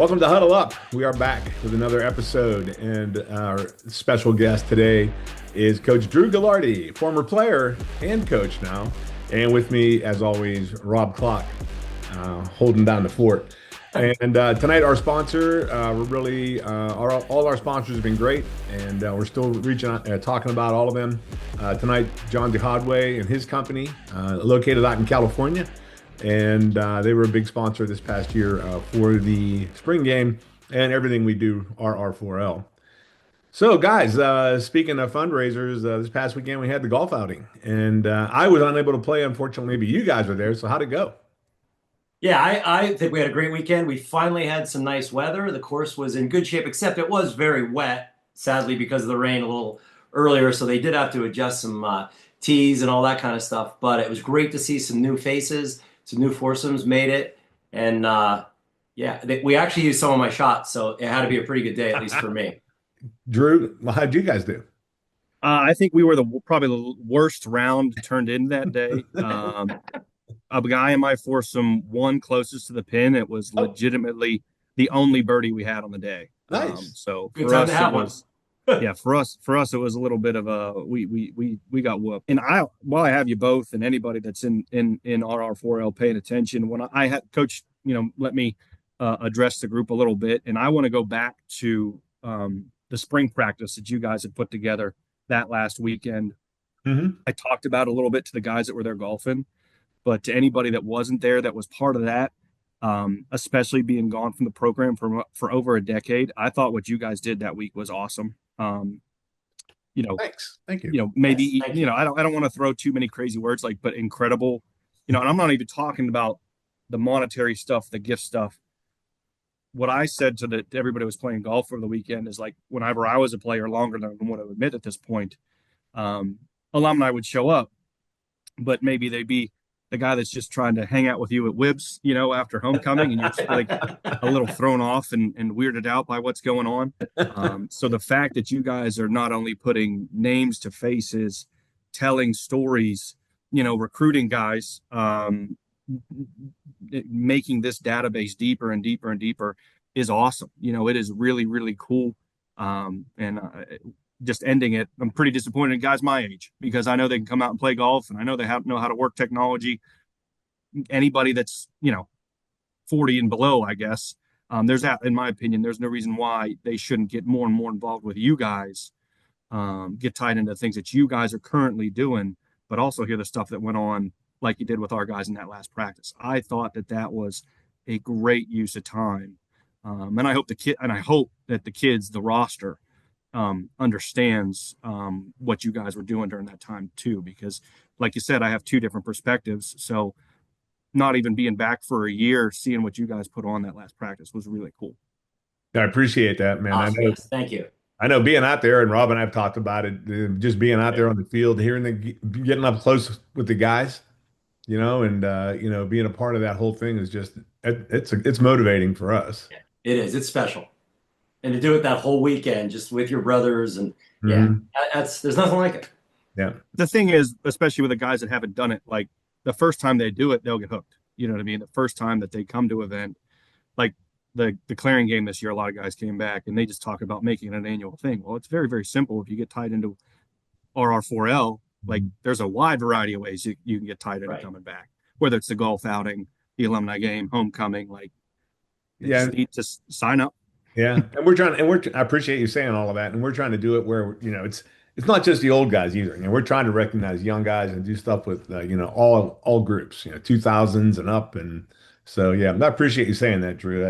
Welcome to Huddle Up. We are back with another episode, and our special guest today is Coach Drew Gallardy, former player and coach now. And with me, as always, Rob Clock, holding down the fort. And tonight, our sponsor, we're really, all our sponsors have been great, and we're still reaching out, talking about all of them. Tonight, John DeHodway and his company, located out in California. And they were a big sponsor this past year for the spring game and everything we do RR4L. So, guys, speaking of fundraisers, this past weekend we had the golf outing, and I was unable to play, unfortunately, but you guys were there. So, how'd it go? Yeah, I think we had a great weekend. We finally had some nice weather. The course was in good shape, except it was very wet, sadly, because of the rain a little earlier. So they did have to adjust some tees and all that kind of stuff. But it was great to see some new faces, some new foursomes made it. And yeah, we actually used some of my shots. So it had to be a pretty good day, at least for me. Drew, how'd you guys do? I think we were probably the worst round turned in that day. A guy in my foursome won closest to the pin. It was Oh, legitimately the only birdie we had on the day. nice. So Good for time to us, it have one. was yeah. For us, it was a little bit of a we got whooped. And while I have you both and anybody that's in RR4L paying attention, when I had coach, let me address the group a little bit, and I want to go back to the spring practice that you guys had put together that last weekend. Hmm. I talked about a little bit to the guys that were there golfing, but to anybody that wasn't there, that was part of that, especially being gone from the program for over a decade, I thought what you guys did that week was awesome. You know, Thanks. Thank you. Yes, maybe thank you. I don't want to throw too many crazy words like, but incredible. And I'm not even talking about the monetary stuff, the gift stuff. What I said to everybody who was playing golf for the weekend is like, whenever I was a player longer than I want to admit at this point, um, alumni would show up, but maybe they'd be the guy that's just trying to hang out with you at Wibs, after homecoming, and you're just like a little thrown off and weirded out by what's going on. So the fact that you guys are not only putting names to faces, telling stories, recruiting guys, making this database deeper and deeper and deeper is awesome. It is really, really cool. And just ending it, I'm pretty disappointed in guys my age because I know they can come out and play golf, and I know they know how to work technology. Anybody that's 40 and below, I guess, there's that, in my opinion, there's no reason why they shouldn't get more and more involved with you guys, get tied into things that you guys are currently doing, but also hear the stuff that went on like you did with our guys in that last practice. I thought that was a great use of time. And I hope that the kids, the roster, understands what you guys were doing during that time too, because like you said, I have two different perspectives. So not even being back for a year, seeing what you guys put on that last practice was really cool. I appreciate that, man. I Awesome. know Yes, thank you. I know being out there, and Rob and I've talked about it, just being out there on the field, hearing getting up close with the guys, and being a part of that whole thing is just it's motivating for us. It is. It's special. And to do it that whole weekend just with your brothers and yeah, Hmm. that's there's nothing like it. Yeah. The thing is, especially with the guys that haven't done it, like the first time they do it, they'll get hooked. You know what I mean? The first time that they come to an event, like the clearing game this year, a lot of guys came back and they just talk about making it an annual thing. Well, it's very, very simple. If you get tied into RR4L, like there's a wide variety of ways you can get tied into Right. coming back, whether it's the golf outing, the alumni game, homecoming, like they Yeah. just need to sign up. Yeah. And I appreciate you saying all of that. And we're trying to do it where, it's not just the old guys either. We're trying to recognize young guys and do stuff with, all groups, 2000s and up. And so, yeah, I appreciate you saying that, Drew.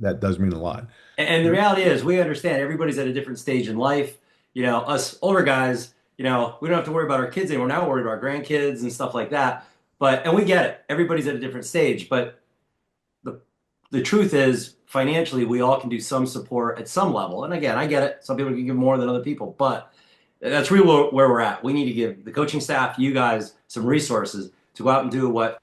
That does mean a lot. And the reality is, we understand everybody's at a different stage in life. Us older guys, we don't have to worry about our kids anymore. Now we're worried about our grandkids and stuff like that. And we get it. Everybody's at a different stage. But the the truth is, financially, we all can do some support at some level. And again, I get it. Some people can give more than other people, but that's really where we're at. We need to give the coaching staff, you guys, some resources to go out and do what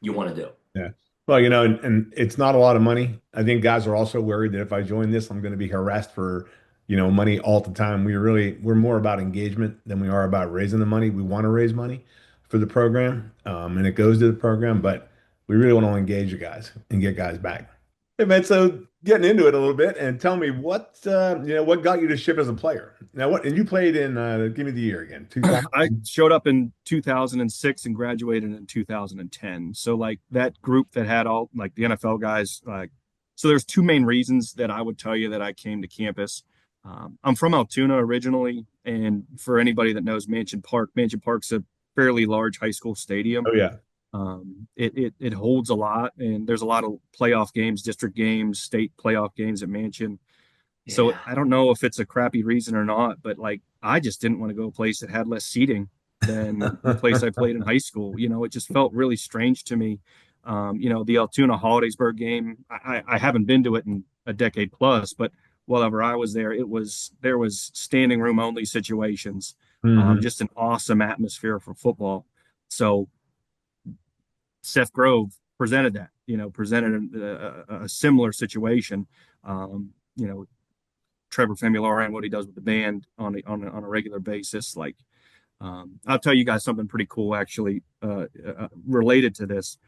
you want to do. Yeah. Well, and it's not a lot of money. I think guys are also worried that if I join this, I'm going to be harassed for, money all the time. We're more about engagement than we are about raising the money. We want to raise money for the program, and it goes to the program, but we really want to engage the guys and get guys back. Hey, man, so getting into it a little bit and tell me what got you to ship as a player. Now, what and you played in give me the year again, I 2000. showed up in 2006 and graduated in 2010. So like that group that had all like the NFL guys, like so there's two main reasons that I would tell you that I came to campus. I'm from Altoona originally, and for anybody that knows Mansion Park's a fairly large high school stadium. Oh yeah. It holds a lot, and there's a lot of playoff games, district games, state playoff games at Mansion. So Yeah. I don't know if it's a crappy reason or not, but like I just didn't want to go a place that had less seating than the place I played in high school. It just felt really strange to me. The Altoona Hollidaysburg game, I haven't been to it in a decade plus, but while I was there, there was standing room only situations, Hmm. just an awesome atmosphere for football. So Seth Grove presented that, presented a similar situation. Trevor Famularo and what he does with the band on a regular basis. Like, I'll tell you guys something pretty cool actually related to this.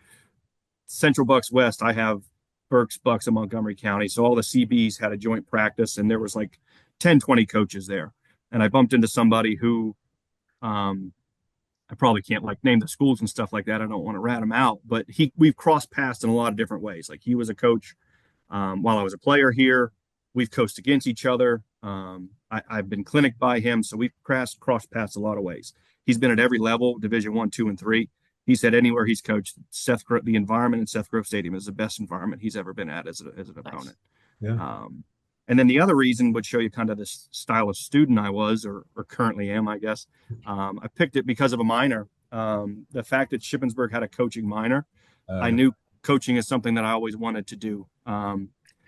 Central Bucks West, I have Berks Bucks in Montgomery County. So all the CBs had a joint practice, and there was like 10, 20 coaches there. And I bumped into somebody who I probably can't like name the schools and stuff like that. I don't want to rat him out, but we've crossed paths in a lot of different ways. Like he was a coach while I was a player here. We've coached against each other. I've been clinic by him, so we've crossed paths a lot of ways. He's been at every level, Division 1, 2, and 3. He said anywhere he's coached, the environment in Seth Grove Stadium is the best environment he's ever been at as an Nice. opponent. Yeah. And then the other reason would show you kind of the style of student I was, or currently am, I guess. I picked it because of a minor. The fact that Shippensburg had a coaching minor, I Yeah. knew coaching is something that I always wanted to do.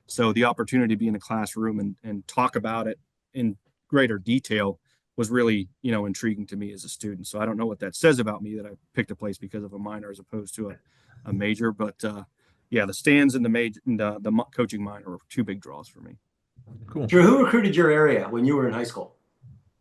So the opportunity to be in a classroom and talk about it in greater detail was really, intriguing to me as a student. So I don't know what that says about me that I picked a place because of a minor as opposed to a major. But yeah, the stands and the major and the coaching minor were two big draws for me. Cool. Drew, who recruited your area when you were in high school?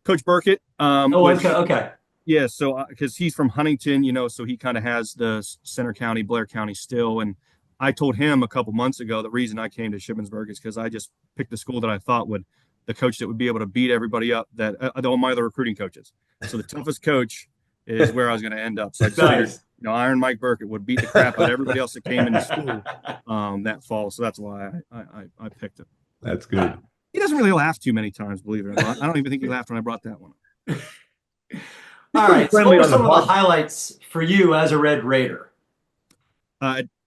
Coach Burkett, Oh, okay, which okay. yeah, so because he's from Huntington, so he kind of has the Center County, Blair County still. And I told him a couple months ago the reason I came to Shippensburg is because I just picked a school that I thought the coach that would be able to beat everybody up, that all my other recruiting coaches. So the toughest coach is where I was going to end up. So I just figured, Nice. Iron Mike Burkett would beat the crap out of everybody else that came into school that fall. So that's why I picked it. That's good. He doesn't really laugh too many times, believe it or not. I don't even think he laughed when I brought that one up. He's All pretty right. So what friendly were on the some of the pod. highlights for you as a Red Raider?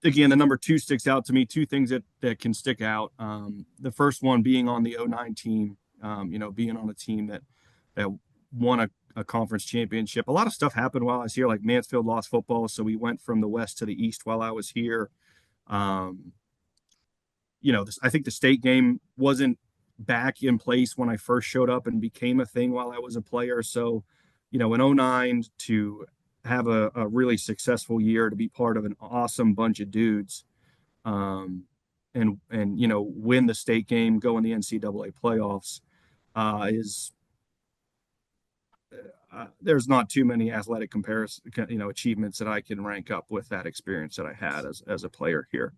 Again, the number 2 sticks out to me. Two things that can stick out. The first one being on the '09 team, being on a team that won a conference championship. A lot of stuff happened while I was here. Like Mansfield lost football, so we went from the west to the east while I was here. I think the state game wasn't back in place when I first showed up and became a thing while I was a player. So, in '09 to have a really successful year, to be part of an awesome bunch of dudes, and win the state game, go in the NCAA playoffs, is there's not too many athletic comparison, achievements that I can rank up with that experience that I had as a player here.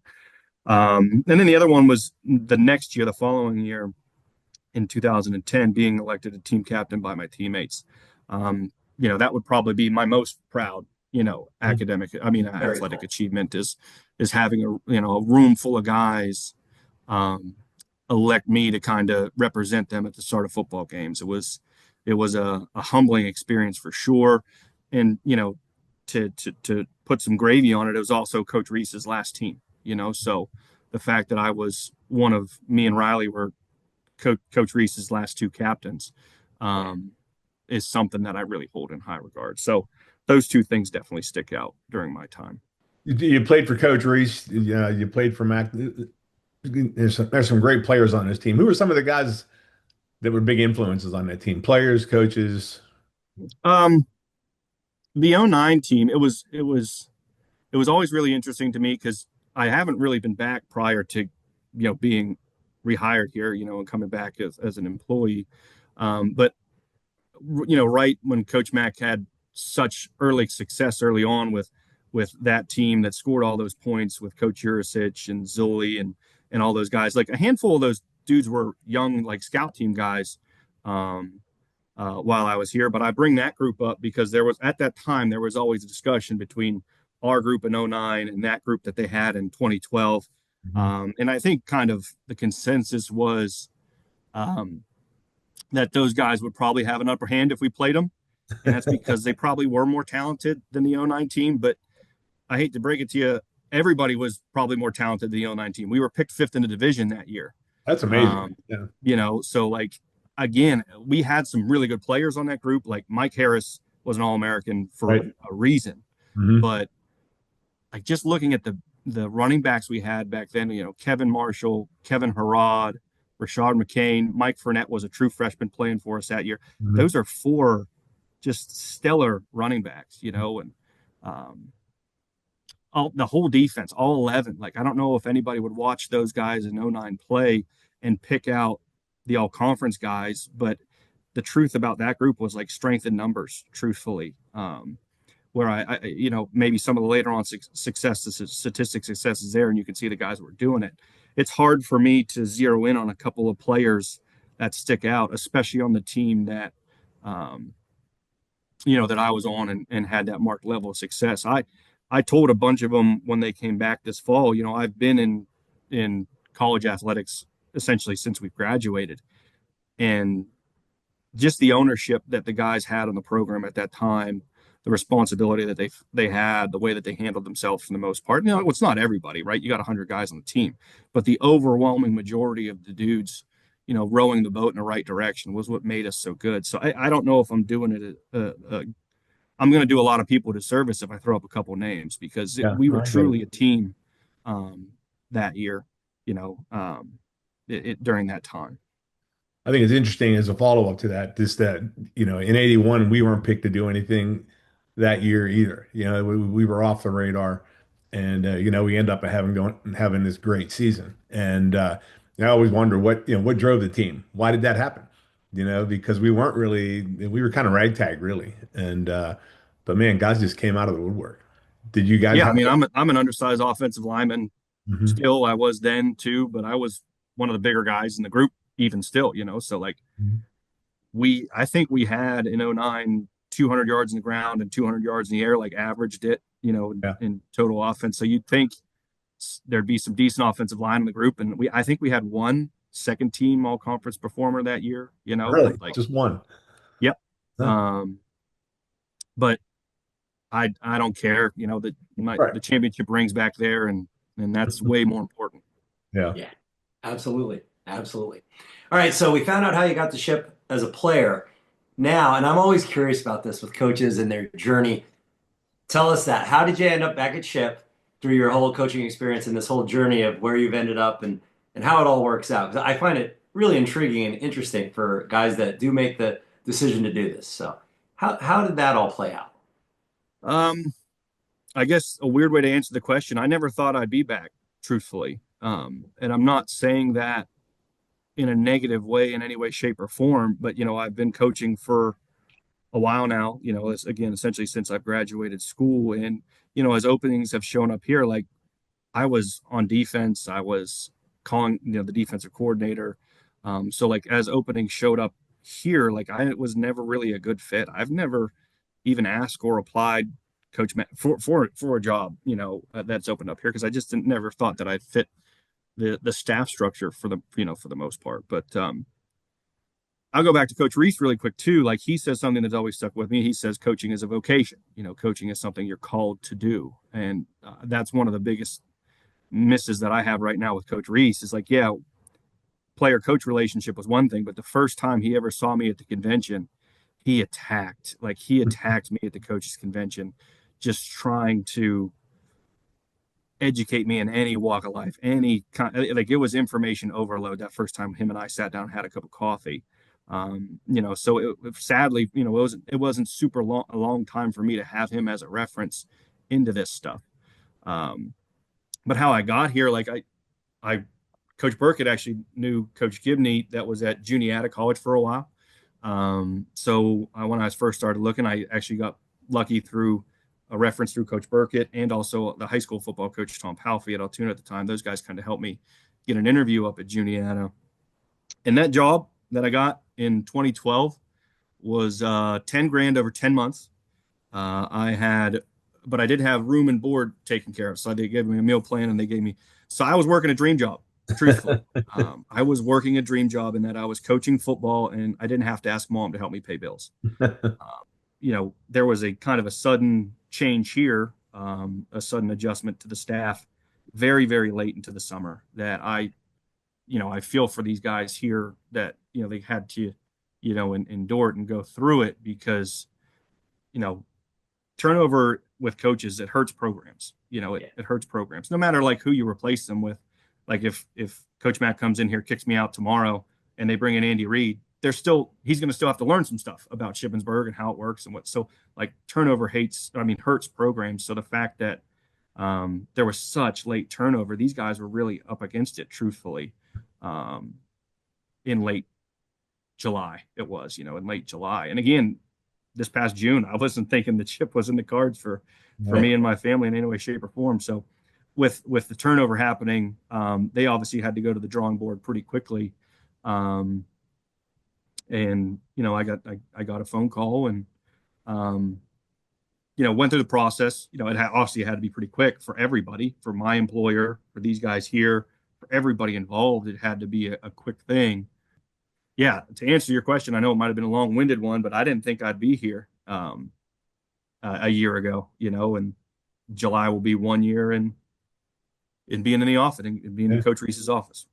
And then the other one was the next year, the following year in 2010, being elected a team captain by my teammates. That would probably be my most proud, Very athletic cool. achievement is having a room full of guys elect me to kind of represent them at the start of football games. It was a humbling experience for sure. And, to put some gravy on it, it was also Coach Reese's last team, so the fact that I was one of me and Riley were Coach Reese's last two captains, is something that I really hold in high regard. So those two things definitely stick out during my time. You played for Coach Reese. You played for Mac. There's some great players on this team. Who were some of the guys that were big influences on that team? Players, coaches. Um, the '09 team, it was always really interesting to me because I haven't really been back prior to, being rehired here, and coming back as an employee. But right when Coach Mack had such early success early on with that team that scored all those points with Coach Urisic and Zully and all those guys. Like a handful of those dudes were young, like scout team guys while I was here. But I bring that group up because at that time, there was always a discussion between our group in '09 and that group that they had in 2012. Mhm. And I think kind of the consensus was um, that those guys would probably have an upper hand if we played them. And that's because they probably were more talented than the '09 team. But I hate to break it to you, everybody was probably more talented than the '09 team. We were picked fifth in the division that year. That's amazing. Um, Yeah. so like, again, we had some really good players on that group. Like Mike Harris was an All-American for Right. a reason. Hmm. But like just looking at the running backs we had back then, Kevin Marshall, Kevin Harrod, Rashad McCain, Mike Fournette was a true freshman playing for us that year. Hmm. Those are four just stellar running backs, and um, the whole defense, all 11. Like, I don't know if anybody would watch those guys in '09 play and pick out the all conference guys, but the truth about that group was like strength in numbers, truthfully. Where maybe some of the later on statistic success is there and you can see the guys were doing it. It's hard for me to zero in on a couple of players that stick out, especially on the team um, that I was on and had that marked level of success. I told a bunch of them when they came back this fall, I've been in college athletics essentially since we've graduated, and just the ownership that the guys had on the program at that time, the responsibility that they had, the way that they handled themselves for the most part. It's not everybody, right? You got 100 guys on the team, but the overwhelming majority of the dudes, rowing the boat in the right direction was what made us so good. So I don't know if I'm doing it. I'm going to do a lot of people a disservice if I throw up a couple names because Yeah. we No, were I get it. truly a team that year, during that time. I think it's interesting as a follow-up to that, just that, in 81, we weren't picked to do anything that year either. We were off the radar and, we end up having this great season. And I always wonder what drove the team? Why did that happen? Because we were kind of ragtag really. And, but man, guys just came out of the woodwork. Did you guys Yeah, I have? mean, I'm an undersized offensive lineman. Mhm. Still, I was then too, but I was one of the bigger guys in the group, even still. So like I think we had in '09 200 yards in the ground and 200 yards in the air, like averaged it, Yeah. in total offense. So you'd think there'd be some decent offensive line in the group, and I think we had one second team all conference performer that year. Really? Like, Just one. yep. Huh. Um, but I don't care. Right. The championship rings back there, and that's way more important. Yeah. Yeah, absolutely. Absolutely. All right. So we found out how you got the ship as a player. Now, and I'm always curious about this with coaches and their journey. Tell us that. How did you end up back at Ship through your whole coaching experience and this whole journey of where you've ended up and how it all works out? Because I find it really intriguing and interesting for guys that do make the decision to do this. So how did that all play out? Um, I guess a weird way to answer the question. I never thought I'd be back, truthfully. And I'm not saying that in a negative way in any way, shape, or form. But I've been coaching for a while now. It's, again, essentially since I've graduated school, and as openings have shown up here, like I was on defense, I was calling, the defensive coordinator. So like as openings showed up here, like I was never really a good fit. I've never even asked or applied for a job, that's opened up here because I just never thought that I'd fit the staff structure for the most part. But I'll go back to Coach Reese really quick too. Like he says something that's always stuck with me. He says coaching is a vocation. Coaching is something you're called to do, and that's one of the biggest misses that I have right now with Coach Reese. Is like, yeah, player coach relationship was one thing, but the first time he ever saw me at the convention, he attacked me at the coaches convention, just trying to educate me in any walk of life, any kind, like it was information overload that first time him and I sat down and had a cup of coffee. So sadly, it wasn't super a long time for me to have him as a reference into this stuff. But how I got here, like I Coach Burkett actually knew Coach Gibney that was at Juniata College for a while. So when I first started looking, I actually got lucky through a reference through Coach Burkett and also the high school football coach Tom Palfy at Altoona at the time. Those guys kind of helped me get an interview up at Juniata. And that job that I got in 2012 was 10 grand over 10 months. I had, but I did have room and board taken care of. So they gave me a meal plan and they gave me, so I was working a dream job, truthfully. I was working a dream job in that I was coaching football and I didn't have to ask mom to help me pay bills. There was a kind of a sudden change here, a sudden adjustment to the staff very, very late into the summer that I feel for these guys here that, they had to, endure it and go through it because, turnover with coaches, it hurts programs. It hurts programs, no matter like who you replace them with. Like if Coach Matt comes in here, kicks me out tomorrow and they bring in Andy Reid, he's going to still have to learn some stuff about Shippensburg and how it works and what. So like turnover hurts programs. So the fact that there was such late turnover, these guys were really up against it, truthfully. In late July, it was, in late July. And again, this past June, I wasn't thinking the chip was in the cards for me and my family in any way, shape, or form. So with the turnover happening, they obviously had to go to the drawing board pretty quickly. And I got a phone call and went through the process. It obviously had to be pretty quick for everybody, for my employer, for these guys here, for everybody involved. It had to be a quick thing. Yeah, to answer your question, I know it might have been a long-winded one, but I didn't think I'd be here a year ago, and July will be 1 year in being in the office and being in Coach Reese's office.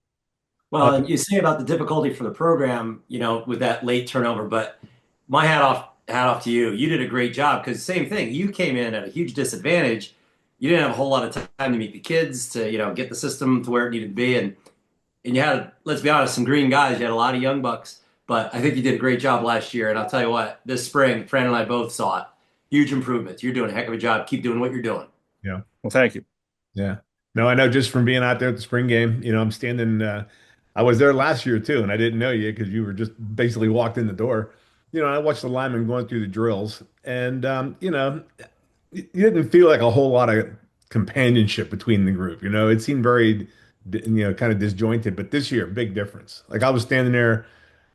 Well, and you say about the difficulty for the program, with that late turnover, but my hat off to you. You did a great job because same thing. You came in at a huge disadvantage. You didn't have a whole lot of time to meet the kids, to get the system to where it needed to be, and you had, let's be honest, some green guys. You had a lot of young bucks, but I think you did a great job last year. And I'll tell you what, this spring, Fran and I both saw it. Huge improvements. You're doing a heck of a job. Keep doing what you're doing. Yeah. Well, thank you. Yeah. No, I know just from being out there at the spring game, I'm standing, I was there last year too, and I didn't know you because you were just basically walked in the door. I watched the linemen going through the drills and, you didn't feel like a whole lot of companionship between the group. It seemed very, kind of disjointed. But this year, big difference. Like I was standing there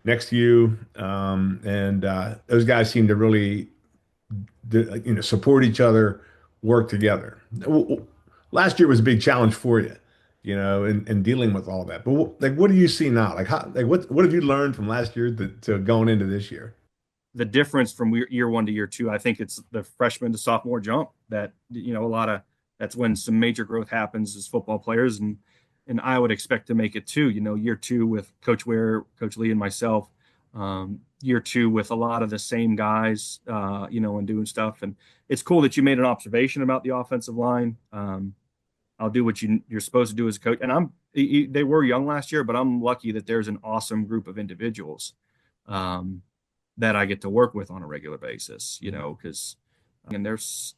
next to you, and those guys seemed to really, support each other, work together. Last year was a big challenge for you, in dealing with all that. But what do you see now? Like what have you learned from last year to going into this year? The difference from year one to year two, I think it's the freshman to sophomore jump that, that's when some major growth happens as football players. And I would expect to make it too, year two with Coach Ware, Coach Lee and myself, year two with a lot of the same guys, and doing stuff. And it's cool that you made an observation about the offensive line. I'll do what you're supposed to do as a coach. And they were young last year, but I'm lucky that there's an awesome group of individuals, that I get to work with on a regular basis, because there's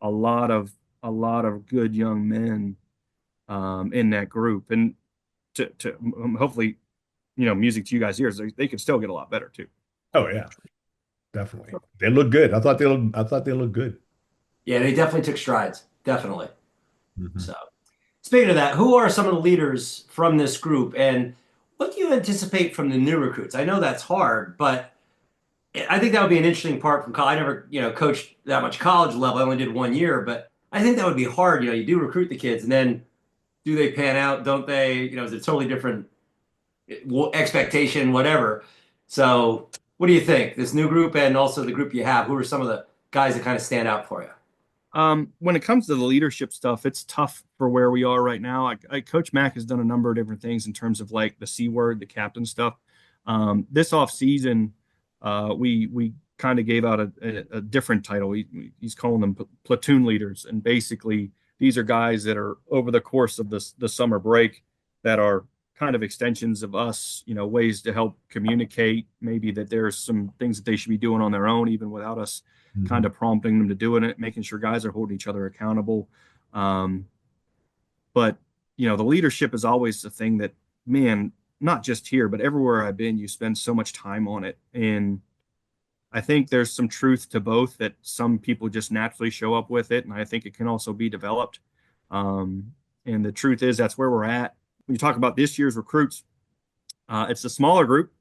a lot of good young men in that group, and to hopefully, music to you guys' ears, they could still get a lot better too. Oh yeah, definitely. They look good. I thought they looked good. Yeah, they definitely took strides. Definitely. Mm-hmm. So, speaking of that, who are some of the leaders from this group, and what do you anticipate from the new recruits? I know that's hard, but I think that would be an interesting part from college. I never, coached that much college level. I only did 1 year, but I think that would be hard. You do recruit the kids, and then do they pan out? Don't they? Is it a totally different expectation, whatever? So, what do you think? This new group and also the group you have, who are some of the guys that kind of stand out for you? When it comes to the leadership stuff, it's tough for where we are right now. Coach Mack has done a number of different things in terms of like the C word, the captain stuff. This off season, we kind of gave out a different title. He's calling them platoon leaders, and basically these are guys that are over the course of the summer break that are kind of extensions of us, ways to help communicate, maybe that there's some things that they should be doing on their own, even without us kind of prompting them to doing it, making sure guys are holding each other accountable. But, the leadership is always the thing that, man, not just here, but everywhere I've been, you spend so much time on it. And I think there's some truth to both, that some people just naturally show up with it. And I think it can also be developed. And the truth is that's where we're at. when you talk about this year's recruits, it's a smaller group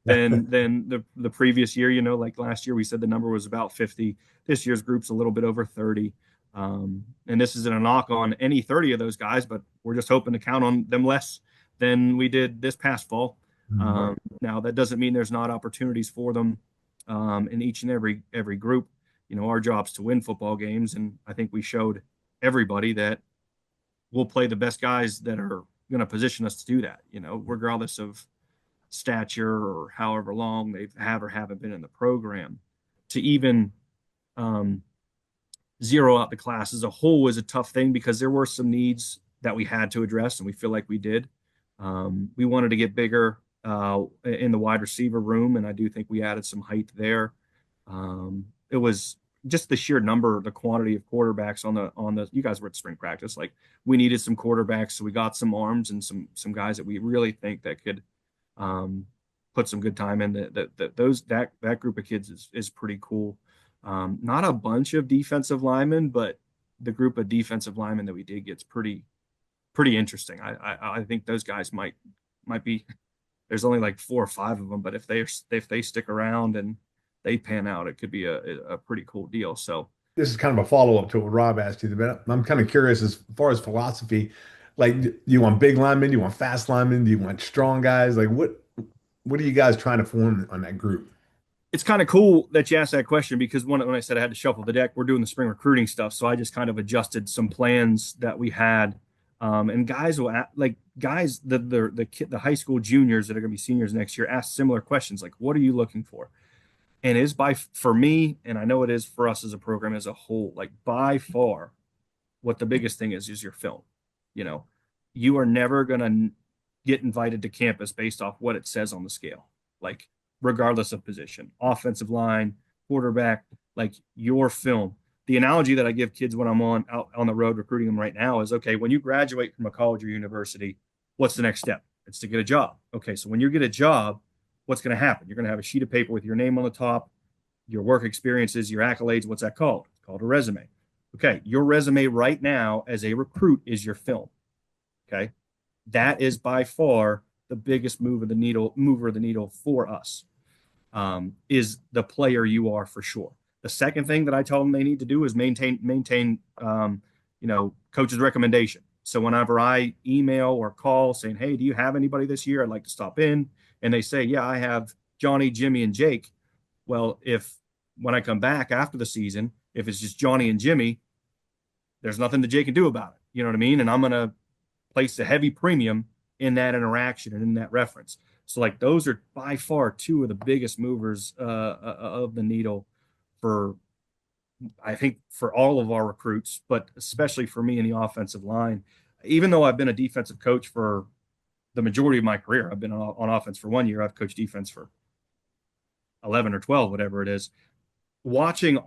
than the previous year. You know, like last year we said the number was about 50. This year's group's a little bit over 30. And this isn't a knock on any 30 of those guys, but we're just hoping to count on them less than we did this past fall. Now that doesn't mean there's not opportunities for them in each and every group. You know, our job's to win football games, and I think we showed everybody that we'll play the best guys that are going to position us to do that. You know, regardless of stature or however long they have or haven't been in the program. To even zero out the class as a whole was a tough thing because there were some needs that we had to address, and we feel like we did. We wanted to get bigger in the wide receiver room, and I do think we added some height there. It was just the sheer number, the quantity of quarterbacks on the. You guys were at spring practice. Like, we needed some quarterbacks, so we got some arms and some guys that we really think that could put some good time in. That group of kids is pretty cool. Not a bunch of defensive linemen, but the group of defensive linemen that we did gets pretty interesting. I think those guys might be. There's only like 4 or 5 of them, but if they stick around and they pan out, it could be a pretty cool deal. So this is kind of a follow-up to what Rob asked you, but I'm kind of curious as far as philosophy. Like, do you want big linemen? Do you want fast linemen? Do you want strong guys? Like, what are you guys trying to form on that group? it's kind of cool that you asked that question because when I said I had to shuffle the deck, we're doing the spring recruiting stuff. So I just kind of adjusted some plans that we had. And guys the high school juniors that are going to be seniors next year ask similar questions like, what are you looking for? And it is for me, and I know it is for us as a program as a whole, like by far what the biggest thing is your film. You know, you are never going to get invited to campus based off what it says on the scale, like regardless of position, offensive line, quarterback, like your film. The analogy that I give kids when I'm out on the road recruiting them right now is, okay, when you graduate from a college or university, what's the next step? It's to get a job. Okay, so when you get a job, what's going to happen? You're going to have a sheet of paper with your name on the top, your work experiences, your accolades. What's that called? It's called a resume. Okay, your resume right now as a recruit is your film. Okay, that is by far the biggest mover of the needle for us. Is the player you are for sure. The second thing that I tell them they need to do is maintain coach's recommendation. So whenever I email or call saying, hey, do you have anybody this year? I'd like to stop in. And they say, yeah, I have Johnny, Jimmy, and Jake. Well, when I come back after the season, if it's just Johnny and Jimmy, there's nothing that Jake can do about it. You know what I mean? And I'm going to place a heavy premium in that interaction and in that reference. So like those are by far two of the biggest movers of the needle for, I think, for all of our recruits, but especially for me in the offensive line. Even though I've been a defensive coach for the majority of my career, I've been on offense for 1 year. I've coached defense for 11 or 12, whatever it is. Watching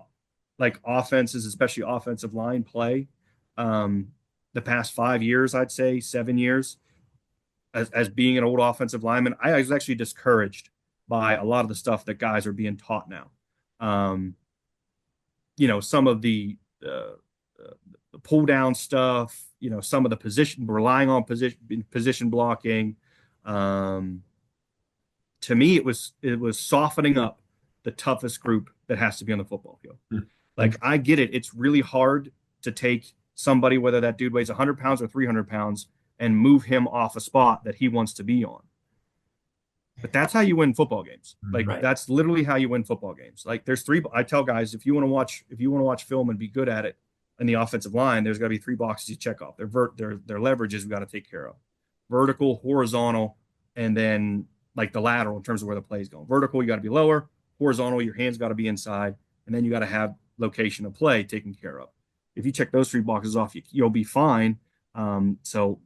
like offenses, especially offensive line play, the past 5 years, I'd say 7 years, as being an old offensive lineman, I was actually discouraged by a lot of the stuff that guys are being taught now. Some of the pull down stuff, some of the relying on position blocking. To me, it was softening up the toughest group that has to be on the football field. Mm-hmm. Like, I get it. It's really hard to take somebody, whether that dude weighs 100 pounds or 300 pounds, and move him off a spot that he wants to be on. But that's how you win football games. Like, right. That's literally how you win football games. Like, there's three. I tell guys, if you want to watch film and be good at it in the offensive line, there's got to be 3 boxes you check off. Their leverages we got to take care of: vertical, horizontal, and then like the lateral in terms of where the play is going. Vertical, you got to be lower. Horizontal, your hands got to be inside, and then you got to have location of play taken care of. If you check those 3 boxes off, you'll be fine. So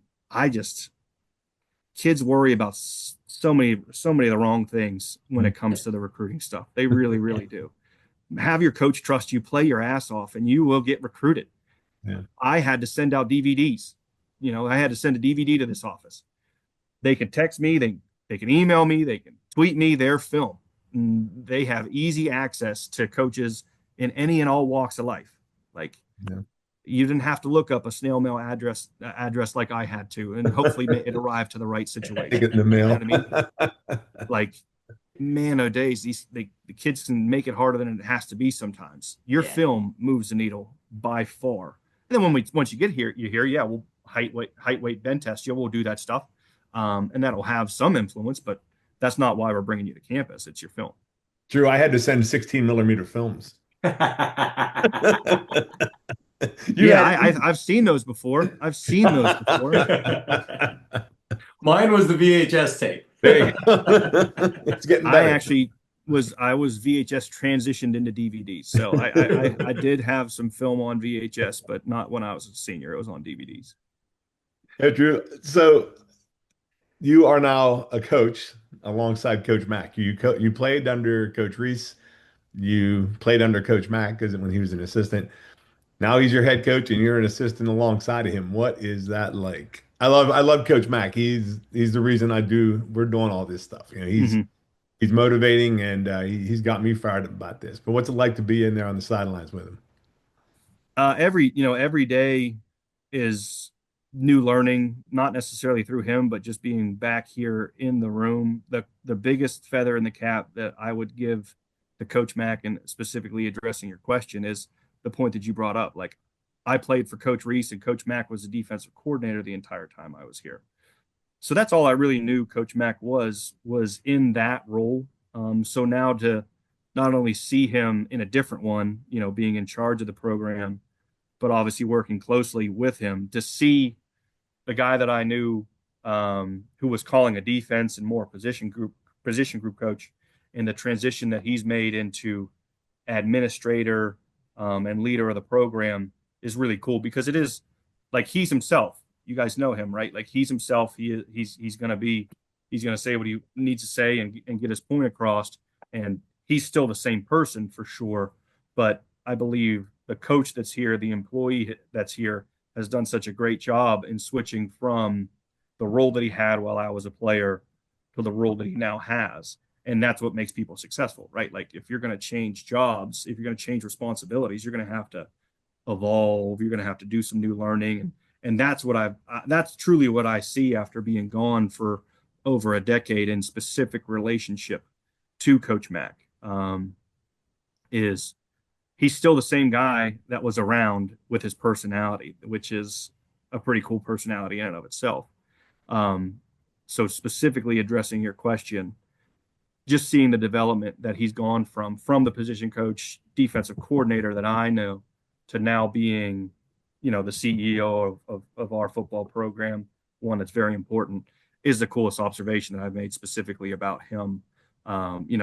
kids worry about so many of the wrong things when it comes to the recruiting stuff. They really, really do. Have your coach trust you, play your ass off, and you will get recruited. Yeah. I had to send out DVDs. I had to send a DVD to this office. They can text me, they can email me, they can tweet me their film. And they have easy access to coaches in any and all walks of life. Like, yeah. you didn't have to look up a snail mail address like I had to, and hopefully it arrived to the right Take situation. it in the You know mail. what I mean? Like, man, oh days, the kids can make it harder than it has to be sometimes. Your Yeah. film moves the needle by far. And then once you get here, yeah, we'll height, weight, bend test you. We'll do that stuff, and that'll have some influence, but that's not why we're bringing you to campus. It's your film. Drew, I had to send 16 millimeter films. You Yeah, had I've seen those before. I've seen those before. Mine was the VHS tape. there you go. It's getting I better. actually I was VHS transitioned into DVDs. So I did have some film on VHS, but not when I was a senior. It was on DVDs. Hey, Drew. So you are now a coach alongside Coach Mack. You played under Coach Reese. You played under Coach Mack because when he was an assistant. Now he's your head coach and you're an assistant alongside of him. What is that like? I love Coach Mack. He's the reason we're doing all this stuff. You know, he's Mhm. he's motivating and he's got me fired up about this. But what's it like to be in there on the sidelines with him? Every day is new learning, not necessarily through him, but just being back here in the room. The biggest feather in the cap that I would give to Coach Mack, and specifically addressing your question, is the point that you brought up. Like, I played for Coach Reese, and Coach Mack was the defensive coordinator the entire time I was here. So that's all I really knew Coach Mack was in that role. So now to not only see him in a different one, being in charge of the program, but obviously working closely with him, to see the guy that I knew, who was calling a defense and more position group coach, and the transition that he's made into administrator, and leader of the program, is really cool, because it is like he's himself. You guys know him, right? Like, he's himself. He's gonna say what he needs to say, and get his point across. And he's still the same person for sure. But I believe the coach that's here, the employee that's here, has done such a great job in switching from the role that he had while I was a player to the role that he now has. And that's what makes people successful, right? Like, if you're going to change jobs, if you're going to change responsibilities, you're going to have to evolve. You're going to have to do some new learning. And that's truly what I see after being gone for over a decade, in specific relationship to Coach Mack, is he's still the same guy that was around, with his personality, which is a pretty cool personality in and of itself. Um, so specifically addressing your question, just seeing the development that he's gone from the position coach, defensive coordinator that I know, to now being, the CEO of our football program, one that's very important, is the coolest observation that I've made specifically about him.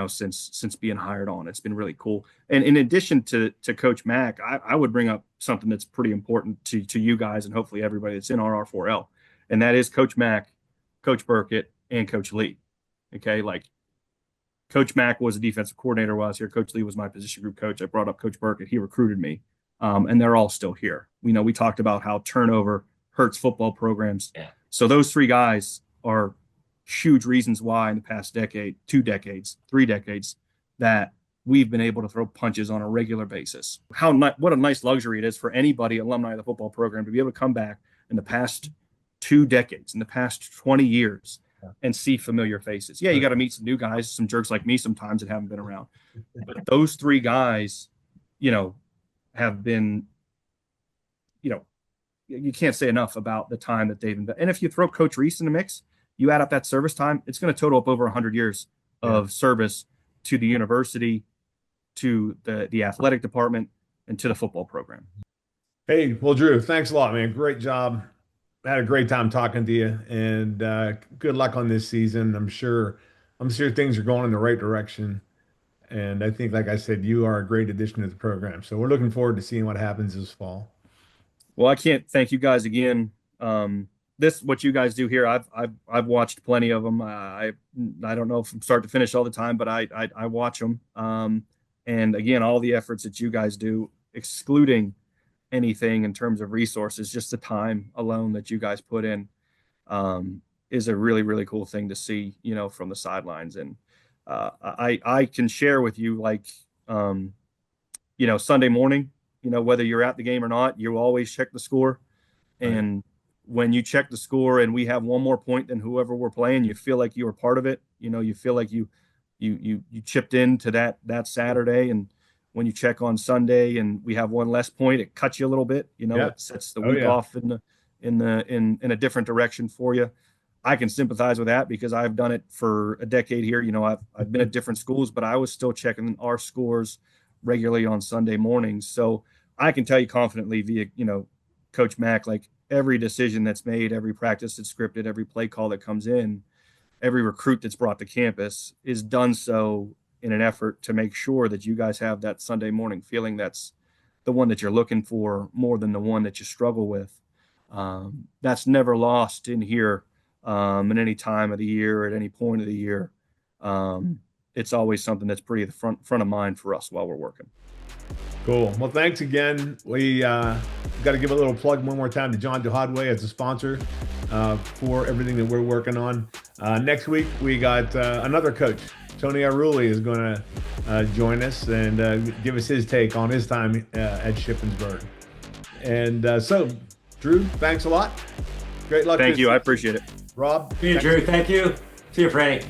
Since being hired on, it's been really cool. And in addition to Coach Mack, I would bring up something that's pretty important to you guys, and hopefully everybody that's in RR4L, and that is Coach Mack, Coach Burkett, and Coach Lee. Okay, like, Coach Mack was a defensive coordinator while I was here. Coach Lee was my position group coach. I brought up Coach Burkett. He recruited me, and they're all still here. We talked about how turnover hurts football programs. Yeah. So those three guys are huge reasons why, in the past decade, 2 decades, 3 decades, that we've been able to throw punches on a regular basis. What a nice luxury it is for anybody, alumni of the football program, to be able to come back in the past 2 decades, in the past 20 years, and see familiar faces. Yeah, you got to meet some new guys, some jerks like me sometimes that haven't been around. But those three guys, have been, you can't say enough about the time that they've invested. And if you throw Coach Reese in the mix, you add up that service time, it's going to total up over 100 years of service to the university, to the athletic department, and to the football program. Hey, well, Drew, thanks a lot, man. Great job. I had a great time talking to you, and good luck on this season. I'm sure things are going in the right direction. And I think, like I said, you are a great addition to the program. So we're looking forward to seeing what happens this fall. Well, I can't thank you guys again. What you guys do here, I've watched plenty of them. I don't know from start to finish all the time, but I watch them. And again, all the efforts that you guys do, excluding anything in terms of resources, just the time alone that you guys put in, is a really, really cool thing to see, from the sidelines. And I can share with you, like, Sunday morning, whether you're at the game or not, you always check the score. And when you check the score and we have one more point than whoever we're playing, you feel like you were part of it. You feel like you chipped into that Saturday. And when you check on Sunday and we have one less point, it cuts you a little bit. It sets the week off in a different direction for you. I can sympathize with that because I've done it for a decade here. I've been at different schools, but I was still checking our scores regularly on Sunday mornings. So I can tell you confidently via, Coach Mack, like every decision that's made, every practice that's scripted, every play call that comes in, every recruit that's brought to campus is done so in an effort to make sure that you guys have that Sunday morning feeling that's the one that you're looking for more than the one that you struggle with. That's never lost in here at any time of the year, at any point of the year. It's always something that's pretty at the front of mind for us while we're working. Cool. Well, thanks again. We got to give a little plug one more time to John DeHodway as a sponsor for everything that we're working on. Next week, we got another coach. Tony Aruli is going to join us and give us his take on his time at Shippensburg. And so, Drew, thanks a lot. Great luck. Thank you. I appreciate it. Rob. See you, Drew. Thank you. See you, Franny.